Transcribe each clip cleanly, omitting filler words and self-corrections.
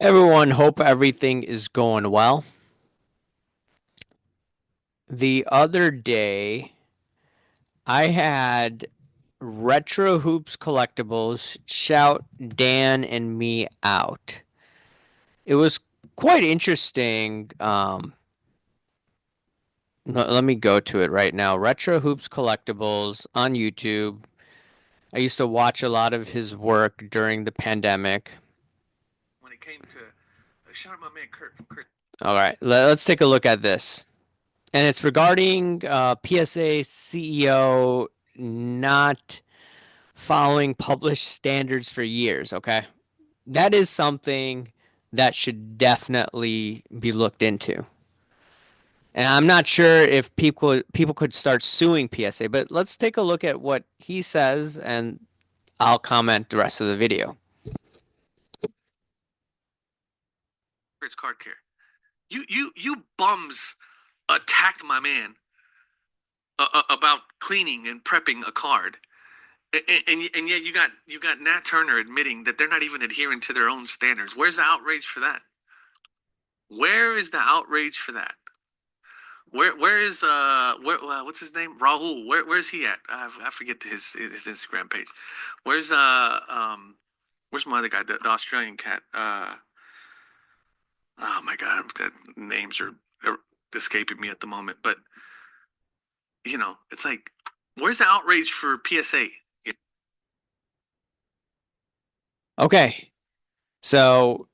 Everyone, hope everything is going well. The other day, I had Retro Hoops Collectibles shout Dan and me out. It was quite interesting. Let me go to it right now. Retro Hoops Collectibles on YouTube. I used to watch a lot of his work during the pandemic. When it came to shout out my man Kurt from Kurt. All right, let's take a look at this. And it's regarding PSA CEO not following published standards for years, okay? That is something that should definitely be looked into. And I'm not sure if people could start suing PSA, but let's take a look at what he says and I'll comment the rest of the video. Kurt's card care. You bums attacked my man about cleaning and prepping a card, and yet you got Nat Turner admitting that they're not even adhering to their own standards. Where's the outrage for that? Where is the outrage for that? Where is what's his name, Rahul? Where's he at? I forget his Instagram page. Where's where's my other guy, the Australian cat? Oh my God, that names are escaping me at the moment. But it's like, where's the outrage for PSA? Okay, so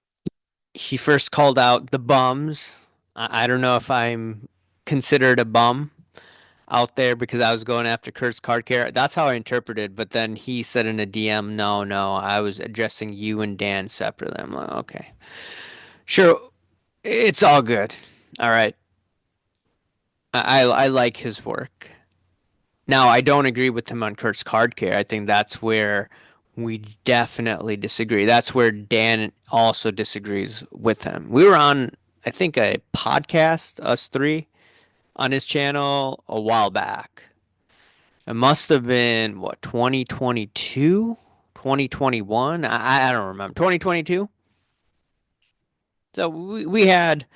he first called out the bums. I don't know if I'm considered a bum out there because I was going after Kurt's card care. That's how I interpreted. But then he said in a DM, no, no, I was addressing you and Dan separately. I'm like, okay, sure, it's all good. All right, I like his work. Now I don't agree with him on Kurt's card care. I think that's where we definitely disagree. That's where Dan also disagrees with him. We were on, I think, a podcast, us three, on his channel a while back. It must have been what 2022, 2021. I don't remember. 2022. So we had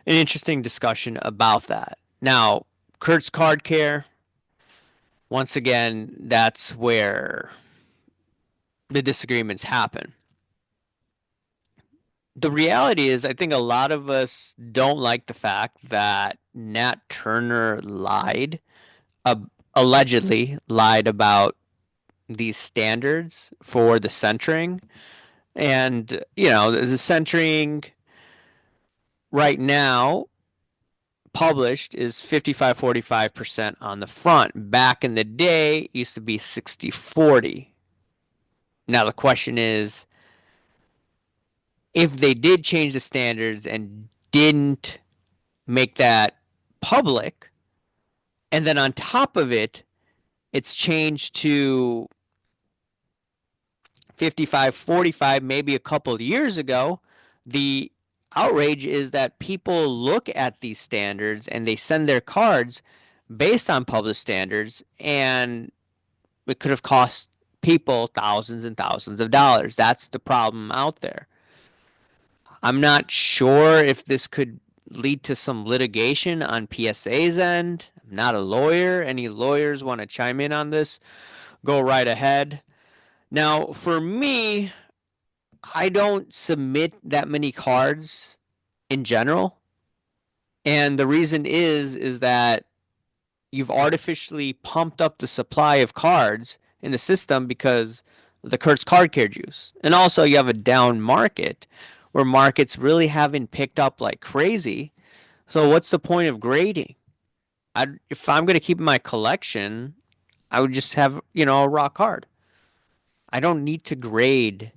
an interesting discussion about that. Now, Kurt's card care, once again, that's where the disagreements happen. The reality is, I think a lot of us don't like the fact that Nat Turner lied, uh, allegedly lied about these standards for the centering. And, the centering right now published is 55-45% on the front. Back in the day, it used to be 60-40. Now, the question is if they did change the standards and didn't make that public, and then on top of it, it's changed to 55-45 maybe a couple of years ago. The outrage is that people look at these standards and they send their cards based on published standards, and it could have cost people thousands and thousands of dollars. That's the problem out there. I'm not sure if this could lead to some litigation on PSA's end. I'm not a lawyer. Any lawyers want to chime in on this? Go right ahead. Now, for me, I don't submit that many cards in general. And the reason is that you've artificially pumped up the supply of cards in the system because of the Kurtz card care juice. And also you have a down market where markets really haven't picked up like crazy. So what's the point of grading? If I'm going to keep my collection, I would just have, a raw card. I don't need to grade,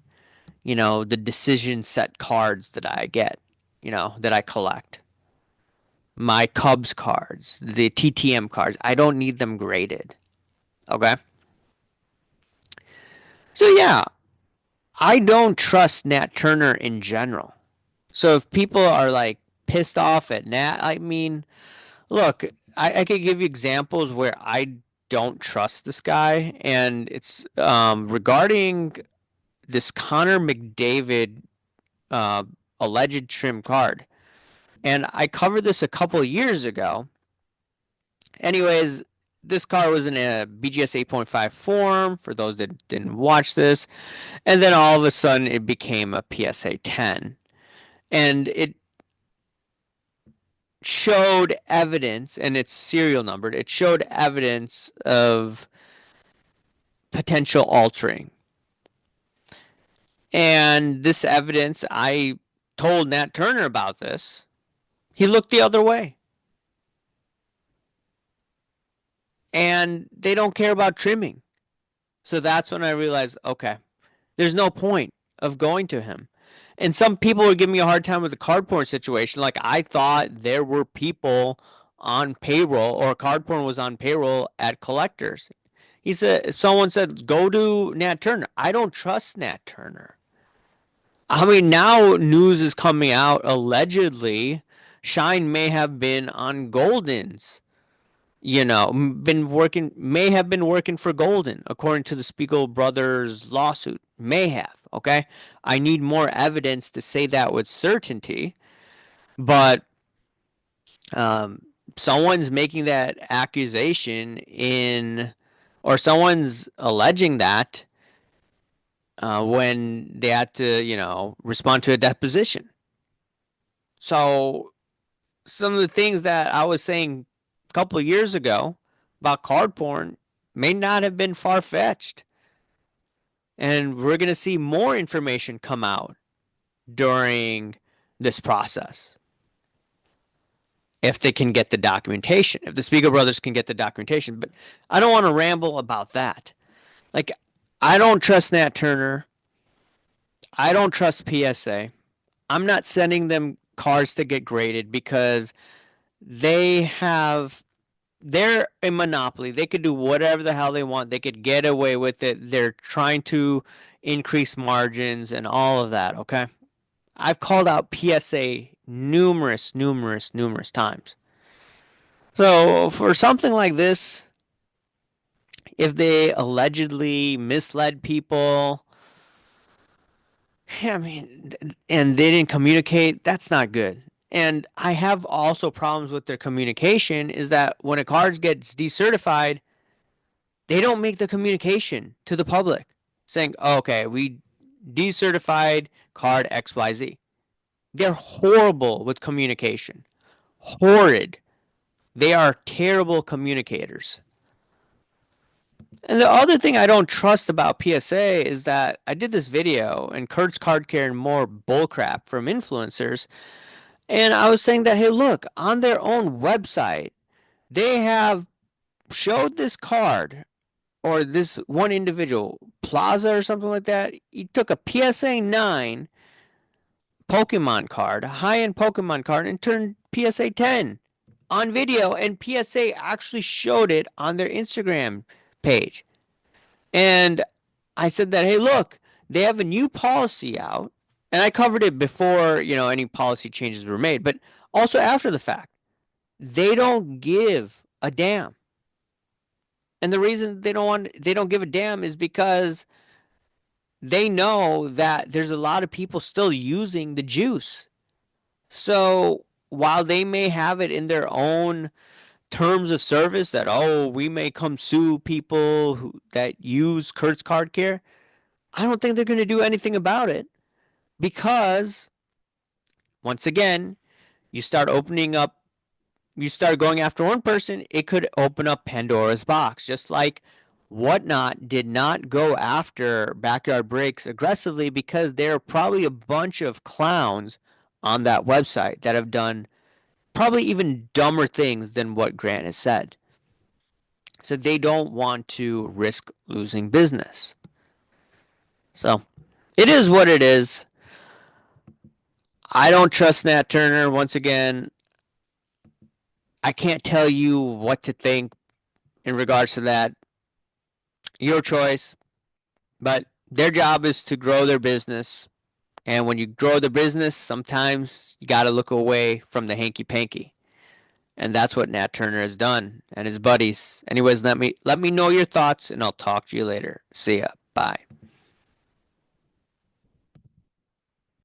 the decision set cards that I get, that I collect. My Cubs cards, the TTM cards, I don't need them graded. Okay? So yeah, I don't trust Nat Turner in general. So if people are like pissed off at Nat, I mean, look, I could give you examples where I don't trust this guy, and it's regarding this Connor McDavid uh, alleged trim card. And I covered this a couple years ago. Anyways, this car was in a BGS 8.5 form for those that didn't watch this. And then all of a sudden it became a PSA 10. And it showed evidence, and it's serial numbered, it showed evidence of potential altering. And this evidence, I told Nat Turner about this. He looked the other way. And they don't care about trimming. So that's when I realized, okay, there's no point of going to him. And some people were giving me a hard time with the card porn situation. Like I thought there were people on payroll or card porn was on payroll at collectors. He said, someone said, go to Nat Turner. I don't trust Nat Turner. I mean, now news is coming out allegedly Shine may have been on Golden's, been working, may have been working for Golden, according to the Spiegel brothers lawsuit. May have, okay? I need more evidence to say that with certainty, but um, someone's making that accusation or someone's alleging that when they had to, respond to a deposition. So some of the things that I was saying a couple of years ago about card porn may not have been far fetched. And we're going to see more information come out during this process if they can get the documentation, if the Spiegel brothers can get the documentation. But I don't want to ramble about that. Like, I don't trust Nat Turner. I don't trust PSA. I'm not sending them cards to get graded because they have they're a monopoly. They could do whatever the hell they want. They could get away with it. They're trying to increase margins and all of that, okay? I've called out PSA numerous times. So, for something like this, if they allegedly misled people, yeah, I mean, and they didn't communicate, that's not good. And I have also problems with their communication is that when a card gets decertified, they don't make the communication to the public saying, oh, okay, we decertified card XYZ. They're horrible with communication. Horrid. They are terrible communicators. And the other thing I don't trust about PSA is that I did this video and Kurt's Card Care and more bullcrap from influencers. And I was saying that, hey, look, on their own website, they have showed this card or this one individual, Plaza or something like that. He took a PSA 9 Pokemon card, a high-end Pokemon card, and turned PSA 10 on video. And PSA actually showed it on their Instagram page. And I said that, hey, look, they have a new policy out. And I covered it before, any policy changes were made, but also after the fact. They don't give a damn. And the reason they don't give a damn is because they know that there's a lot of people still using the juice. So while they may have it in their own terms of service that, oh, we may come sue people that use Kurt's Card Care, I don't think they're going to do anything about it because, once again, you start opening up, you start going after one person, it could open up Pandora's box. Just like Whatnot did not go after Backyard Breaks aggressively because there are probably a bunch of clowns on that website that have done probably even dumber things than what Grant has said. So they don't want to risk losing business. So it is what it is. I don't trust Nat Turner. Once again, I can't tell you what to think in regards to that. Your choice. But their job is to grow their business. And when you grow the business, sometimes you got to look away from the hanky panky. And that's what Nat Turner has done and his buddies. Anyways, let me know your thoughts and I'll talk to you later. See ya. Bye.